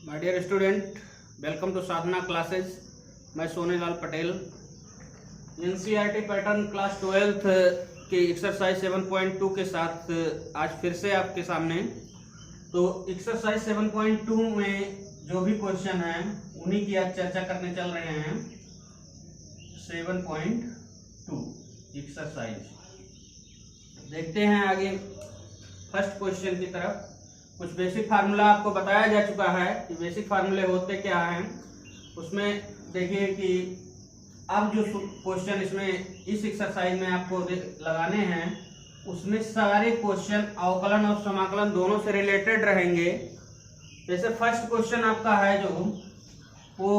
My dear student, welcome to Sadhana classes. मैं Sonelal Patel. NCERT pattern class 12th के exercise 7.2 के साथ आज फिर से आपके सामने। तो एक्सरसाइज 7.2 में जो भी क्वेश्चन है उन्हीं की आज चर्चा करने चल रहे हैं। 7.2 एक्सरसाइज देखते हैं आगे फर्स्ट क्वेश्चन की तरफ। कुछ बेसिक फार्मूला आपको बताया जा चुका है कि बेसिक फार्मूले होते क्या हैं। उसमें देखिए कि अब जो क्वेश्चन इसमें इस एक्सरसाइज में आपको लगाने हैं उसमें सारे क्वेश्चन अवकलन और समाकलन दोनों से रिलेटेड रहेंगे। जैसे फर्स्ट क्वेश्चन आपका है जो वो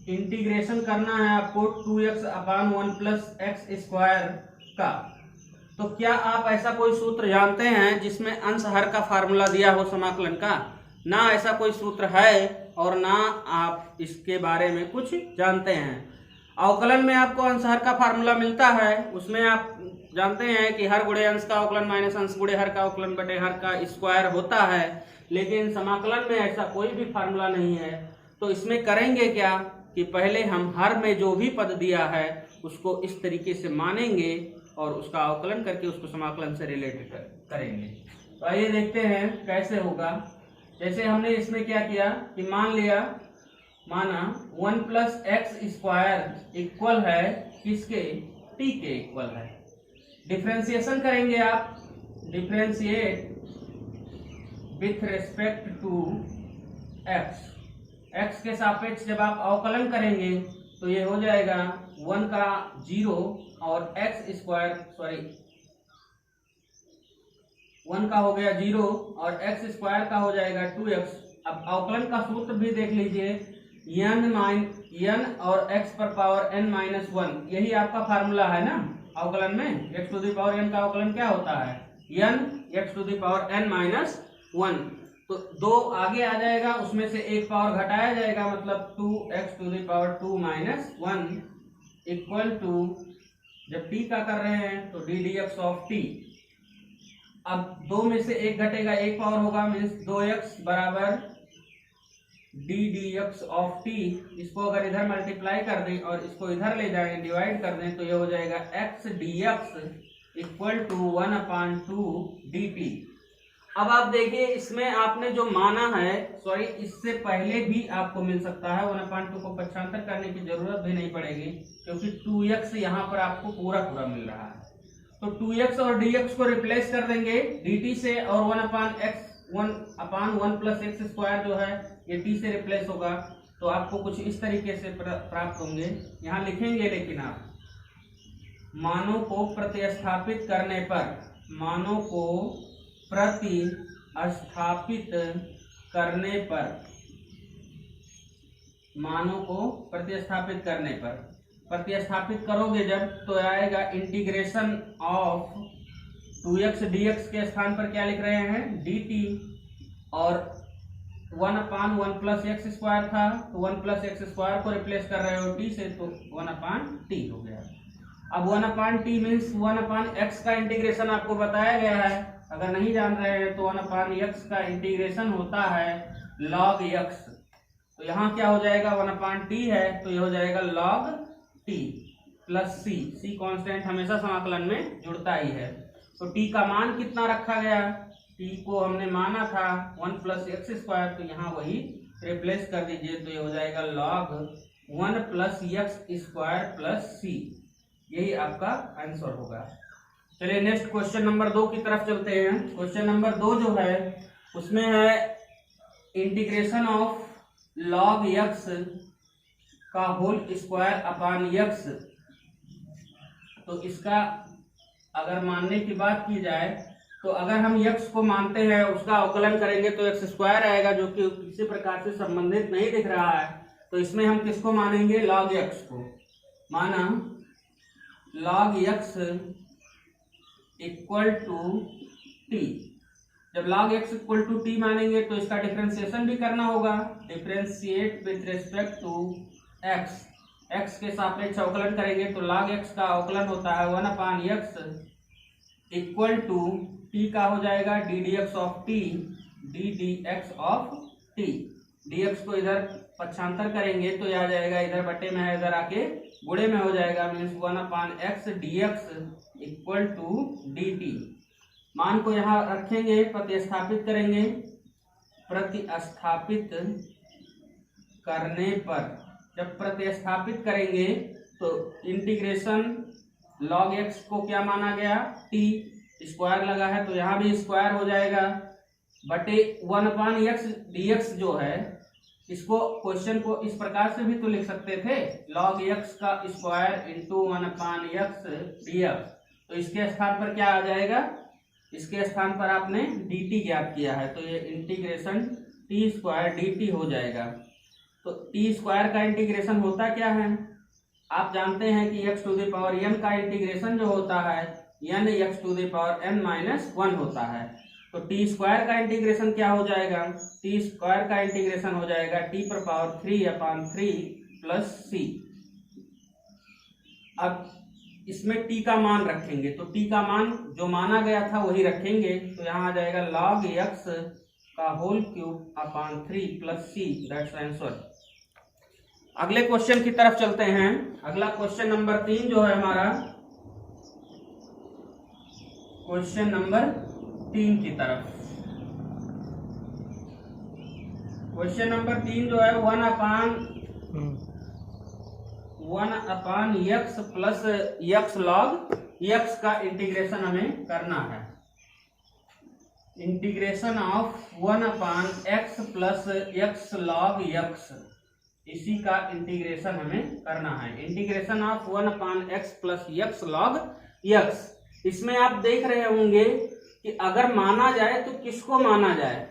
इंटीग्रेशन करना है आपको 2x/1 + x² का। तो क्या आप ऐसा कोई सूत्र जानते हैं जिसमें अंश हर का फार्मूला दिया हो समाकलन का? ना ऐसा कोई सूत्र है और ना आप इसके बारे में कुछ जानते हैं। अवकलन में आपको अंश हर का फार्मूला मिलता है, उसमें आप जानते हैं कि हर गुणे अंश का अवकलन माइनस अंश गुणे हर का अवकलन बटे हर का स्क्वायर होता है। लेकिन समाकलन में ऐसा कोई भी फार्मूला नहीं है। तो इसमें करेंगे क्या कि पहले हम हर में जो भी पद दिया है उसको इस तरीके से मानेंगे और उसका अवकलन करके उसको समाकलन से रिलेटेड करेंगे। तो आइए देखते हैं कैसे होगा। जैसे हमने इसमें क्या किया कि माना 1 + x² इक्वल है किसके? t के इक्वल है। डिफरेंशिएशन करेंगे आप, differentiate with respect to x के सापेक्ष जब आप अवकलन करेंगे तो ये हो जाएगा 1 का 0 और x² 1 का हो गया 0 और x² का हो जाएगा 2x। अब अवकलन का सूत्र भी देख लीजिए, n और x⁻n-1, यही आपका फार्मूला है ना अवकलन में। x⁻n का अवकलन क्या होता है? n x⁻n-1। तो 2 आगे आ जाएगा, उसमें से एक पावर घटाया जाएगा, मतलब 2x⁻2 - 1 इक्वल टू, जब t का कर रहे हैं तो ddx(t). अब 2 में से एक घटेगा, एक पावर होगा, मीन्स 2x = ddx(t). इसको अगर इधर मल्टीप्लाई कर दें और इसको इधर ले जाएं, डिवाइड कर दें, तो ये हो जाएगा x dx = 1/2 dt। अब आप देखिए इसमें आपने जो माना है, सॉरी इससे पहले भी आपको मिल सकता है, 1/2 को पक्षांतर करने की जरूरत भी नहीं पड़ेगी क्योंकि 2x यहाँ पर आपको पूरा मिल रहा है। तो 2x और dx को रिप्लेस कर देंगे dt से, और 1/1 + x² जो है ये t से रिप्लेस होगा। तो आपको कुछ इस तरीके से प्राप्त होंगे। यहाँ लिखेंगे, लेकिन आप मानों को प्रतिस्थापित करने पर, प्रतिस्थापित करोगे जब, तो आएगा इंटीग्रेशन ऑफ 2x dx के स्थान पर क्या लिख रहे हैं? dt, और 1/1 + x² था तो 1 + x² को रिप्लेस कर रहे हो t से, तो 1/t हो गया। अब 1/t मीन्स 1/x का इंटीग्रेशन आपको बताया गया है। अगर नहीं जान रहे हैं तो 1/x का इंटीग्रेशन होता है log x। तो यहाँ क्या हो जाएगा? 1/t है तो ये हो जाएगा log t + c कांस्टेंट हमेशा समाकलन में जुड़ता ही है। तो t का मान कितना रखा गया? t को हमने माना था 1 + x², तो यहाँ वही रिप्लेस कर दीजिए, तो ये हो जाएगा log 1 + x² + c। यही आपका आंसर होगा। चलिए नेक्स्ट क्वेश्चन नंबर 2 की तरफ चलते हैं। क्वेश्चन नंबर 2 जो है उसमें है इंटीग्रेशन ऑफ log x का होल स्क्वायर x। तो इसका अगर मानने की बात की जाए तो अगर हम x को मानते हैं उसका अवकलन करेंगे तो x² आएगा, जो कि किसी प्रकार से संबंधित नहीं दिख रहा है। तो इसमें हम किसको मानेंगे? log x को। माना log x = t। जब log x = t मानेंगे तो इसका डिफरेंशिएशन भी करना होगा, differentiate with respect to x के सापेक्ष अवकलन करेंगे तो log x का अवकलन होता है 1/x = t का हो जाएगा ddx(t) टी, dx को इधर पक्षांतर करेंगे तो यह आ जाएगा, इधर बटे में है इधर आके गुणे में हो जाएगा, means 1/x dx equal to dt। मान को यहाँ रखेंगे, प्रतिस्थापित करेंगे, प्रतिस्थापित करने पर जब प्रतिस्थापित करेंगे तो इंटीग्रेशन log x को क्या माना गया, t, स्क्वायर लगा है तो यहाँ भी स्क्वायर हो जाएगा, बटे 1/x dx जो है, इसको क्वेश्चन को इस प्रकार से भी तो लिख सकते थे, log x का स्क्वायर इंटू 1/x dx। तो इसके स्थान पर क्या आ जाएगा, इसके स्थान पर आपने dt ज्ञात किया है तो ये इंटीग्रेशन t स्क्वायर dt हो जाएगा। तो t स्क्वायर का इंटीग्रेशन होता क्या है, आप जानते हैं कि x to the power n का इंटीग्रेशन जो होता है n x to the power n-1 होता है। तो t स्क्वायर का इंटीग्रेशन क्या हो जाएगा, t स्क्वायर का इंटीग्रेशन हो जाएगा t पर पावर 3/3 प्लस c। अब इसमें t का मान रखेंगे तो t का मान जो माना गया था वही रखेंगे, तो यहाँ आ जाएगा log x का whole cube upon 3 plus c, that's answer. अगले क्वेश्चन की तरफ चलते हैं। अगला क्वेश्चन नंबर 3 जो है हमारा, क्वेश्चन नंबर 3 की तरफ। क्वेश्चन नंबर 3 जो है 1/x plus x log x का इंटीग्रेशन हमें करना है। Integration of 1/x plus x log x, इसी का इंटीग्रेशन हमें करना है। Integration of 1/x plus x log x। इसमें आप देख रहे होंगे कि अगर माना जाए तो किसको माना जाए,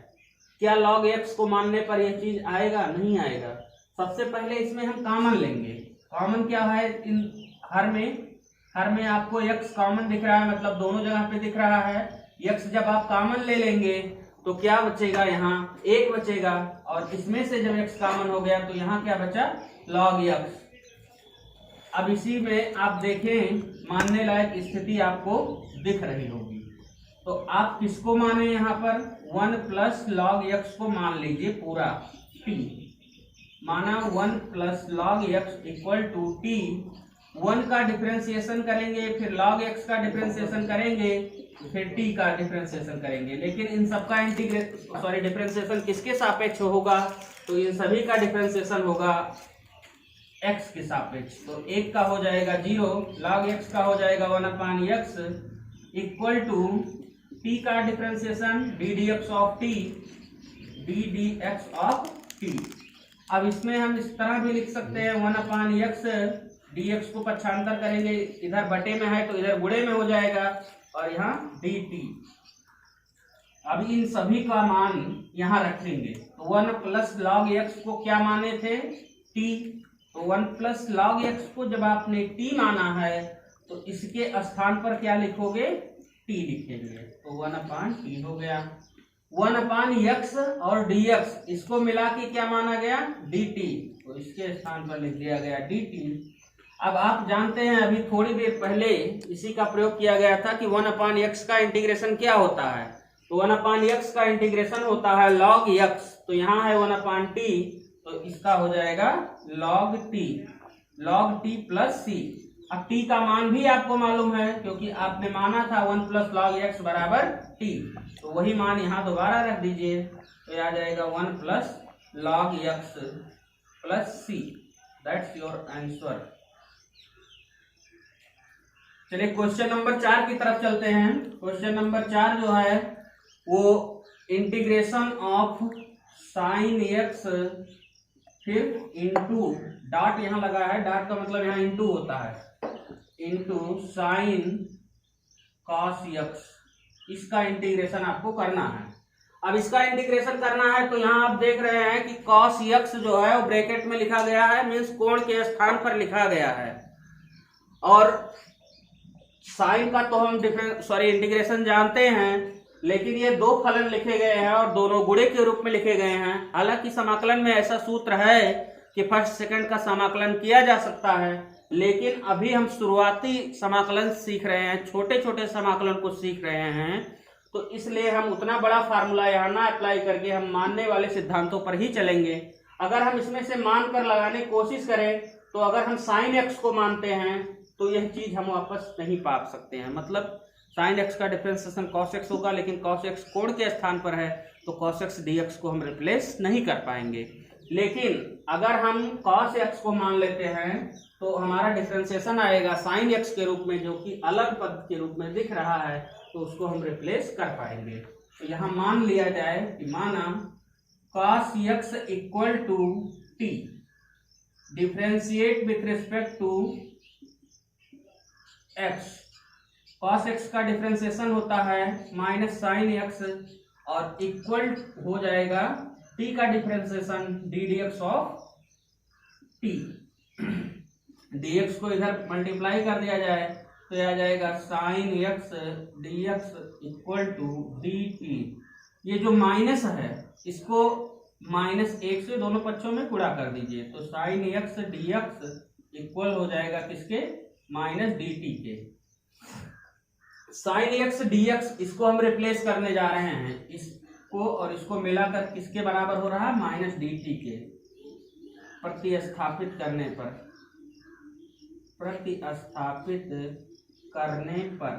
क्या log x को मानने पर यह चीज आएगा, नहीं आएगा। सबसे पहले इसमें हम कॉमन लेंगे। कॉमन क्या है, इन हर में आपको x कॉमन दिख रहा है, मतलब दोनों जगह पे दिख रहा है। x जब आप कॉमन ले लेंगे तो क्या बचेगा, यहाँ 1 बचेगा, और इसमें से जब x कॉमन हो गया तो यहाँ क्या बचा, log x। अब इसी में आप देखें, मानने लायक स्थिति आपको दिख रही होगी, तो आप किसको माने, यहाँ पर 1 प्लस log x को मान लीजिए पूरा t, माना 1 plus log x equal to t। 1 का डिफरेंशिएशन करेंगे, फिर log x का डिफरेंशिएशन करेंगे, फिर t का डिफरेंशिएशन करेंगे। लेकिन इन सबका डिफरेंशिएशन किसके सापेक्ष होगा, तो इन सभी का डिफरेंशिएशन होगा x के सापेक्ष। तो 1 का हो जाएगा 0, log x का हो जाएगा 1/x इक्वल टू t का डिफरेंशिएशन ddx ऑफ t। अब इसमें हम इस तरह भी लिख सकते हैं 1/x dx को पक्षांतर करेंगे, इधर बटे में है तो इधर गुणे में हो जाएगा, और यहाँ dt। अब इन सभी का मान यहाँ रखेंगे, तो 1 प्लस log x को क्या माने थे, t। तो 1 प्लस log x को जब आपने t माना है तो इसके स्थान पर क्या लिखोगे, t लिखेंगे, तो 1/t हो गया। 1/x और dx इसको मिला के क्या माना गया, dt, तो इसके स्थान पर लिख दिया गया dt। अब आप जानते हैं अभी थोड़ी देर पहले इसी का प्रयोग किया गया था कि 1/x का इंटीग्रेशन क्या होता है, तो 1/x का इंटीग्रेशन होता है log x, तो यहाँ है 1/t, तो इसका हो जाएगा log t प्लस c। अब t का मान भी आपको मालूम है क्योंकि आपने माना था 1 प्लस log x बराबर t, तो वही मान यहाँ दोबारा रख दीजिए, तो यह आ जाएगा 1 plus log x plus c, that's your answer. चलिए क्वेश्चन नंबर 4 की तरफ चलते हैं। क्वेश्चन नंबर 4 जो है वो इंटीग्रेशन ऑफ साइन x, फिर इंटू डॉट यहाँ लगा है, डॉट का मतलब यहाँ इंटू होता है, इंटू साइन कॉस x, इसका इंटीग्रेशन आपको करना है। अब इसका इंटीग्रेशन करना है तो यहाँ आप देख रहे हैं कि कॉस x जो है वो ब्रैकेट में लिखा गया है, मीन्स कोण के स्थान पर लिखा गया है, और साइन का तो हम इंटीग्रेशन जानते हैं, लेकिन ये दो फलन लिखे गए हैं और दोनों गुणे के रूप में लिखे गए हैं। हालांकि समाकलन में ऐसा सूत्र है कि फर्स्ट सेकंड का समाकलन किया जा सकता है, लेकिन अभी हम शुरुआती समाकलन सीख रहे हैं, छोटे छोटे समाकलन को सीख रहे हैं, तो तो इसलिए हम उतना बड़ा फार्मूला यहाँ ना अप्लाई करके हम मानने वाले सिद्धांतों पर ही चलेंगे। अगर हम इसमें से मान कर लगाने की कोशिश करें तो अगर हम साइन एक्स को मानते हैं तो यह चीज हम वापस नहीं पा सकते हैं। मतलब साइन एक्स का डिफरेंशिएशन कॉस एक्स होगा, लेकिन कॉस एक्स कोण के स्थान पर है तो कॉस एक्स डी एक्स को हम रिप्लेस नहीं कर पाएंगे। लेकिन अगर हम कॉस एक्स को मान लेते हैं तो हमारा डिफरेंशिएशन आएगा साइन एक्स के रूप में, जो कि अलग पद के रूप में दिख रहा है, तो उसको हम रिप्लेस कर पाएंगे। तो यहाँ मान लिया जाए कि माना cos x equal to t, differentiate with respect to x। cos x का डिफरेंशिएशन होता है माइनस साइन एक्स और इक्वल हो जाएगा t का differentiation d d x of t। dx को इधर मल्टीप्लाई कर दिया जाए तो यह आ जाएगा sine x d x equal to d t. ये जो माइनस है इसको माइनस एक से दोनों पक्षों में गुणा कर दीजिए, तो sign x d x equal हो जाएगा किसके, माइनस डी टी के। साइन एक्स डी एक्स इसको हम रिप्लेस करने जा रहे हैं, इसको और इसको मिलाकर किसके बराबर हो रहा है, माइनस डी टी के। प्रतिस्थापित करने पर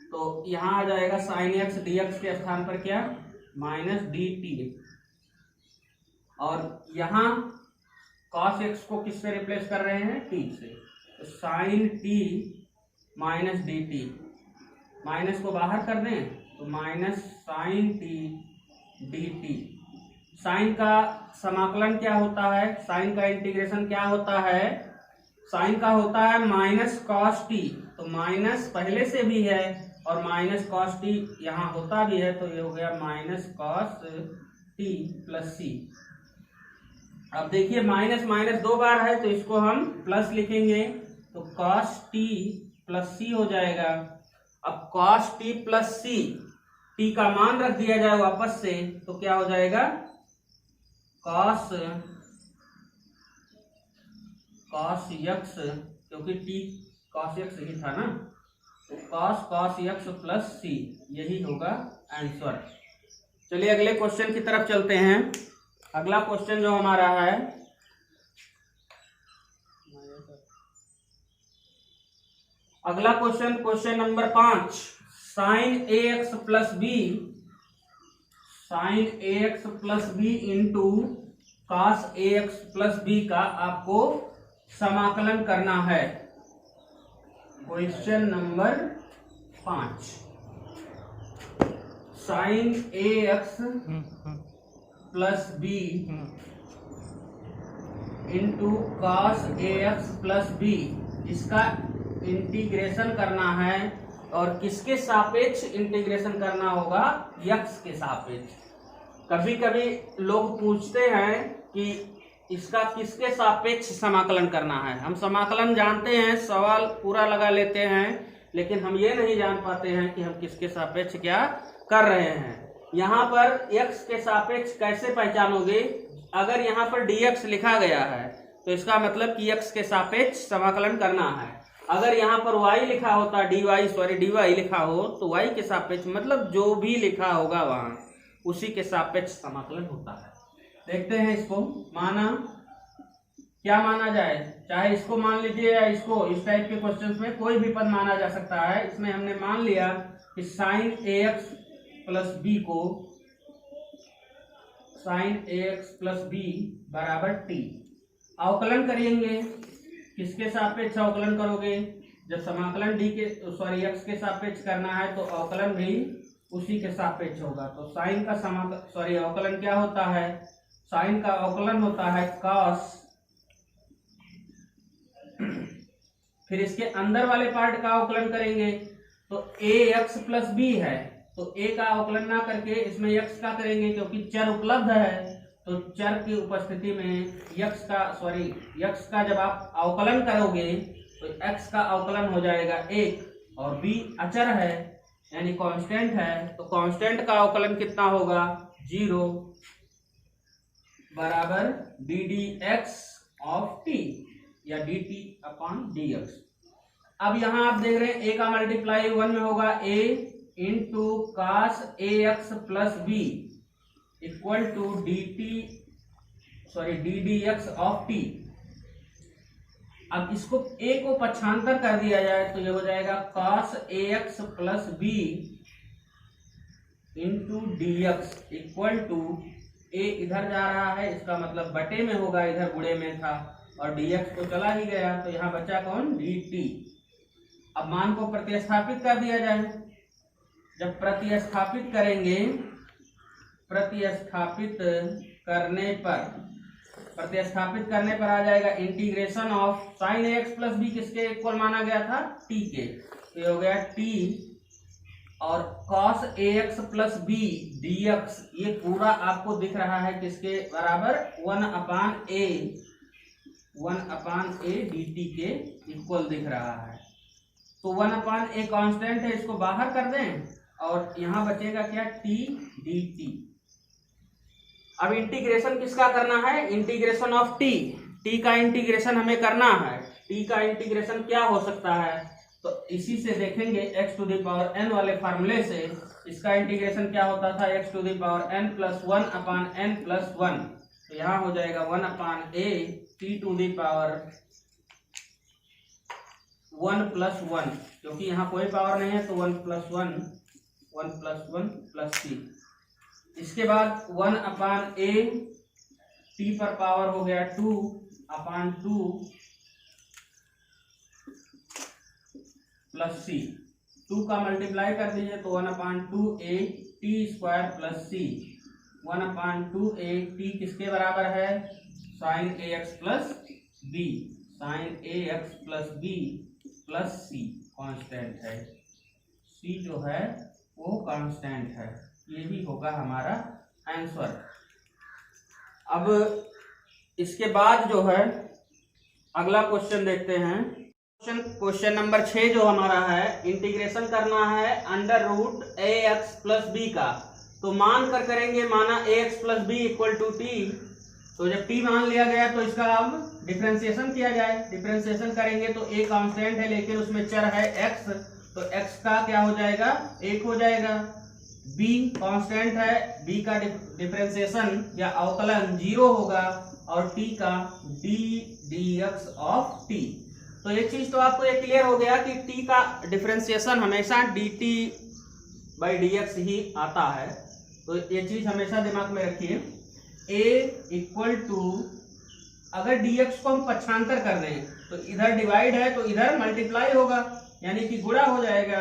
तो यहाँ आ जाएगा साइन एक्स डी एक्स के स्थान पर क्या, माइनस डी टी, और यहाँ कॉस एक्स को किससे रिप्लेस कर रहे हैं, टी से, तो sine t minus d t, minus को बाहर कर दें तो minus sine t d t. Sine का समाकलन क्या होता है, साइन का इंटीग्रेशन क्या होता है, साइन का होता है माइनस कॉस टी, तो माइनस पहले से भी है और माइनस कॉस टी यहाँ होता भी है, तो ये हो गया माइनस कॉस टी प्लस सी। अब देखिए माइनस माइनस दो बार है तो इसको हम प्लस लिखेंगे, तो कॉस टी प्लस सी हो जाएगा। अब कॉस टी प्लस सी, टी का मान रख दिया जाए वापस से तो क्या हो जाएगा, कॉस एक्स, क्योंकि टी कॉस एक्स ही था ना, तो कॉस एक्स प्लस सी, यही होगा आंसर। चलिए अगले क्वेश्चन की तरफ चलते हैं। अगला क्वेश्चन जो हमारा है, अगला question number 5, sine a x plus b into cos a x plus b का आपको समाकलन करना है। Question number 5, sine a x plus b into cos a x plus b, इसका इंटीग्रेशन करना है और किसके सापेक्ष इंटीग्रेशन करना होगा, यक्स के सापेक्ष। कभी कभी लोग पूछते हैं कि इसका किसके सापेक्ष समाकलन करना है। हम समाकलन जानते हैं, सवाल पूरा लगा लेते हैं, लेकिन हम ये नहीं जान पाते हैं कि हम किसके सापेक्ष क्या कर रहे हैं। यहाँ पर x के सापेक्ष कैसे पहचानोगे, अगर यहाँ पर dx लिखा गया है तो इसका मतलब कि x के सापेक्ष समाकलन करना है। अगर यहाँ पर y लिखा होता, dy लिखा हो तो y के सापेक्ष, मतलब जो भी लिखा होगा वहाँ उसी के सापेक्ष समाकलन होता है। देखते हैं इसको, माना क्या माना जाए, चाहे इसको मान लीजिए या इसको, इस टाइप के क्वेश्चंस में कोई भी पद माना जा सकता है। इसमें हमने मान लिया कि sign a x plus b को, sign a x plus B बराबर टी, अवकलन करेंगे, किसके सापेक्ष अवकलन करोगे, जब समाकलन एक्स के सापेक्ष करना है तो अवकलन भी उसी के सापेक्ष होगा। तो साइन का अवकलन क्या होता है, साइन का अवकलन होता है कॉस, फिर इसके अंदर वाले पार्ट का अवकलन करेंगे तो ए एक्स प्लस बी है, तो ए का अवकलन ना करके इसमें एक्स का करेंगे, क्योंकि चर उपलब्ध है। तो चर की उपस्थिति में यक्स का जब आप अवकलन करोगे तो एक्स का अवकलन हो जाएगा 1, और बी अचर है यानी कांस्टेंट है, तो कांस्टेंट का अवकलन कितना होगा, 0 बराबर d d x of t या d t upon d x. अब यहाँ आप देख रहे हैं a का मल्टीप्लाई 1 में होगा a, into cos ax plus b equal to d d x of t. अब इसको a को पक्षांतर कर दिया जाए तो ये हो जाएगा cos ax plus b into d x equal to a इधर जा रहा है, इसका मतलब बटे में होगा, इधर गुणे में था, और dx तो चला ही गया, तो यहाँ बचा कौन, dt। अब मान को प्रतिस्थापित कर दिया जाए। जब प्रतिस्थापित करेंगे, प्रतिस्थापित करने पर आ जाएगा integration of sine x plus b, किसके इक्वल माना गया था, t के, तो ये हो गया t और cos ax plus b dx, ये पूरा आपको दिख रहा है किसके बराबर, 1/a dt के इक्वल दिख रहा है। तो 1/a कांस्टेंट है, इसको बाहर कर दें और यहाँ बचेगा क्या, t dt। अब इंटीग्रेशन किसका करना है, इंटीग्रेशन ऑफ t का इंटीग्रेशन हमें करना है। t का इंटीग्रेशन क्या हो सकता है, तो इसी से देखेंगे x to the power n वाले फार्मूले से इसका इंटीग्रेशन क्या होता था, x to the power n plus 1/n plus 1, तो यहाँ हो जाएगा 1/a t to the power 1 plus 1, क्योंकि यहाँ कोई पावर नहीं है तो 1 प्लस 1 प्लस c। इसके बाद 1/a t पर पावर हो गया 2/2 प्लस c, 2 का मल्टीप्लाई कर दीजिए तो 1/2a t square plus c। 1/2a t किसके बराबर है, sine ax plus b, sine ax plus b plus c constant है, c जो है वो कांस्टेंट है, ये भी होगा हमारा आंसर। अब इसके बाद जो है अगला क्वेश्चन देखते हैं। क्वेश्चन नंबर 6 जो हमारा है, इंटीग्रेशन करना है under root ax plus b का, तो मान कर करेंगे, माना ax plus b equal to t, तो जब t मान लिया गया तो इसका अब डिफरेंशिएशन किया जाए। डिफरेंशिएशन करेंगे तो a कांस्टेंट है लेकिन उसमें चर है x, तो x का क्या हो जाएगा, 1 हो जाएगा। b कांस्टेंट है, b का डिफरेंशिएशन या अवकलन 0 होगा, और t का dx ऑफ t। तो एक चीज तो आपको ये क्लियर हो गया कि t का डिफरेंशिएशन हमेशा dt बाई dx ही आता है, तो ये चीज हमेशा दिमाग में रखिए। a इक्वल टू, अगर dx को हम पक्षांतर कर दें तो इधर डिवाइड है तो इधर मल्टीप्लाई होगा, यानी कि गुणा हो जाएगा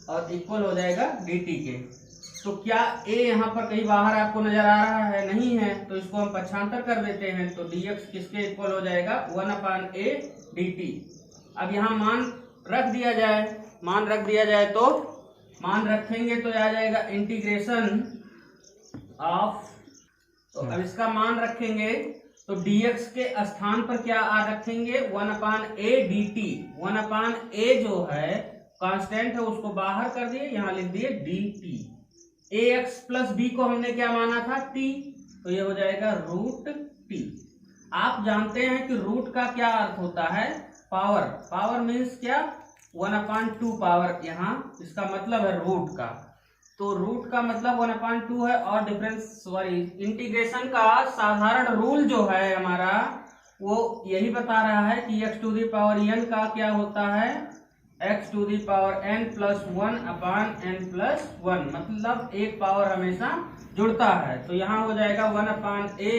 और इक्वल हो जाएगा dt के। तो क्या a यहाँ पर कहीं बाहर आपको नजर आ रहा है, नहीं है, तो इसको हम पक्षांतर कर देते हैं, तो dx किसके इक्वल हो जाएगा, 1/a dt। अब यहाँ मान रख दिया जाए, तो मान रखेंगे तो आ जाएगा इंटीग्रेशन ऑफ, तो अब इसका मान रखेंगे तो dx के स्थान पर क्या रखेंगे, 1/a dt। 1/a जो है कांस्टेंट है, उसको बाहर कर दिए, यहाँ लिख दिए dt। ax प्लस b को हमने क्या माना था, t, तो ये हो जाएगा रूट t। आप जानते हैं कि रूट का क्या अर्थ होता है, पावर। पावर मीन्स क्या, 1/2 पावर, यहाँ इसका मतलब है रूट का, तो रूट का मतलब 1/2 है। और इंटीग्रेशन का साधारण रूल जो है हमारा, वो यही बता रहा है कि x to the power n का क्या होता है, x to the power n plus 1/n plus 1, मतलब एक पावर हमेशा जुड़ता है। तो यहाँ हो जाएगा 1/a,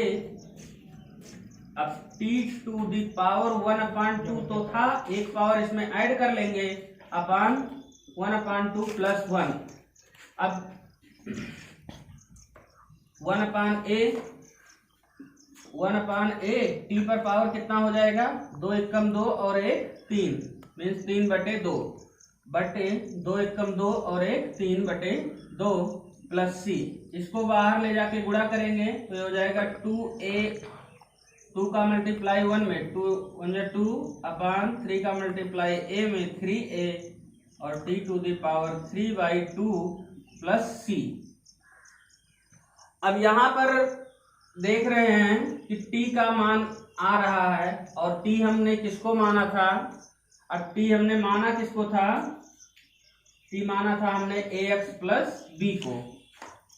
अब t टू दी पावर 1/2 तो था, एक पावर इसमें ऐड कर लेंगे, अपान 1/2 प्लस 1। अब 1/a t पर पावर कितना हो जाएगा, 2 एकम 2 और 1 3, मीन्स 3/2, 2 एकम 2 और 1 3/2 प्लस c। इसको बाहर ले जाके गुणा करेंगे तो हो जाएगा 2a, 2 का मल्टीप्लाई 1 में 2 अपान 3 का मल्टीप्लाई a में 3a, और t to the power 3/2 plus c। अब यहाँ पर देख रहे हैं कि t का मान आ रहा है, और t हमने किसको माना था, अब t हमने माना किसको था, t माना था हमने ax प्लस बी को,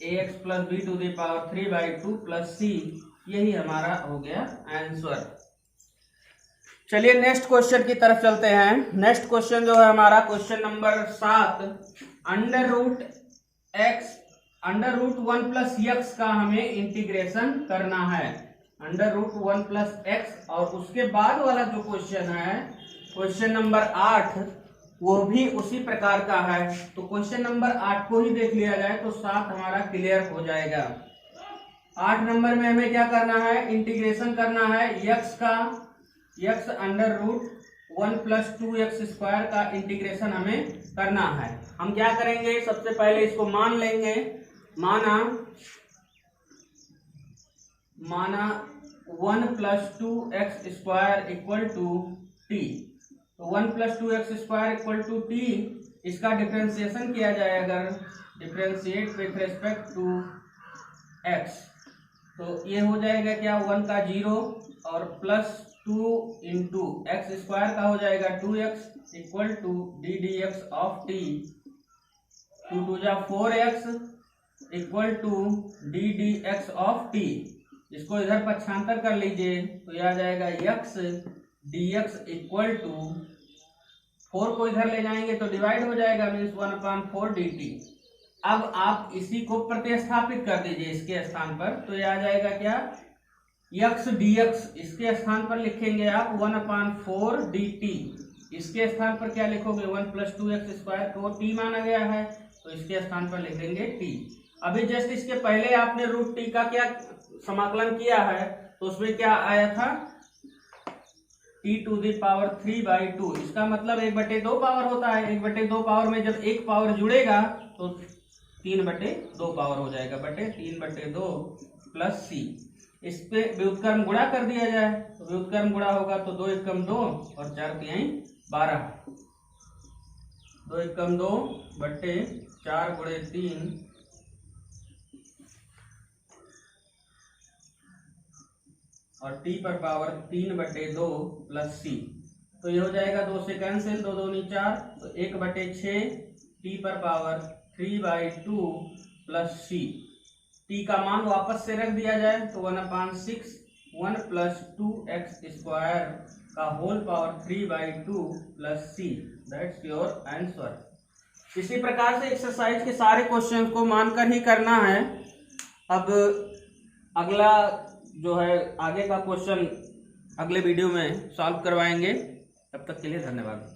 ax plus b to the power 3/2 plus c, यही हमारा हो गया आंसर। चलिए नेक्स्ट क्वेश्चन की तरफ चलते हैं। नेक्स्ट क्वेश्चन जो है हमारा question number 7, under root 1 plus x का हमें इंटीग्रेशन करना है। अंडर रूट 1 प्लस एक्स, और उसके बाद वाला जो क्वेश्चन है क्वेश्चन नंबर 8, वो भी उसी प्रकार का है। तो क्वेश्चन नंबर 8 को ही देख लिया जाए तो 7 हमारा क्लियर हो जाएगा। 8 नंबर में हमें क्या करना है, इंटीग्रेशन करना है x under root 1 plus 2x square का इंटीग्रेशन हमें करना है। हम क्या करेंगे, सबसे पहले इसको मान लेंगे। माना 1 plus 2x square equal to t. तो 1 plus 2x square equal to t, इसका डिफरेंशिएशन किया जाए अगर, differentiate with respect to x, तो ये हो जाएगा क्या, 1 का 0 और प्लस 2 इंटू एक्स स्क्वायर का हो जाएगा 2x equal to d d x of t, 2 2 जा 4x equal to d d x of t. इसको इधर पक्षांतर कर लीजिए तो यह आ जाएगा x d x equal to 4 को इधर ले जाएंगे तो डिवाइड हो जाएगा, मीन्स 1/4 dt। अब आप इसी को प्रतिस्थापित कर दीजिए इसके स्थान पर, तो यह आ जाएगा क्या, x dx, इसके स्थान पर लिखेंगे आप 1/4 dt। इसके स्थान पर क्या लिखोगे, 1 प्लस 2x स्क्वायर को t माना गया है तो इसके स्थान पर लिख देंगे t। अभी जस्ट इसके पहले आपने रूट t का क्या समाकलन किया है, तो उसमें क्या आया था, t टू द पावर 3/2। इसका मतलब 1/2 पावर होता है। 1/2 पावर में जब एक पावर जुड़ेगा तो 3/2 पावर हो जाएगा, बटे 3/2 प्लस c। इस पे व्युत्क्रम गुणा कर दिया जाए तो व्युत्क्रम गुणा होगा तो 2 एकम 2 और 4 तिहाई 12, 2 एकम 2 बटे 4 गुणे 3 और t पर पावर 3/2 प्लस c। तो ये हो जाएगा 2 से कैंसिल, 2 2 4, तो 1/6 t पर पावर 3/2 प्लस c। t का मान वापस से रख दिया जाए तो 1/6 1 प्लस 2x स्क्वायर का whole power 3/2 plus c, that's your answer. इसी प्रकार से एक्सरसाइज के सारे क्वेश्चन को मानकर ही करना है। अब अगला जो है आगे का क्वेश्चन अगले वीडियो में सॉल्व करवाएंगे। तब तक के लिए धन्यवाद।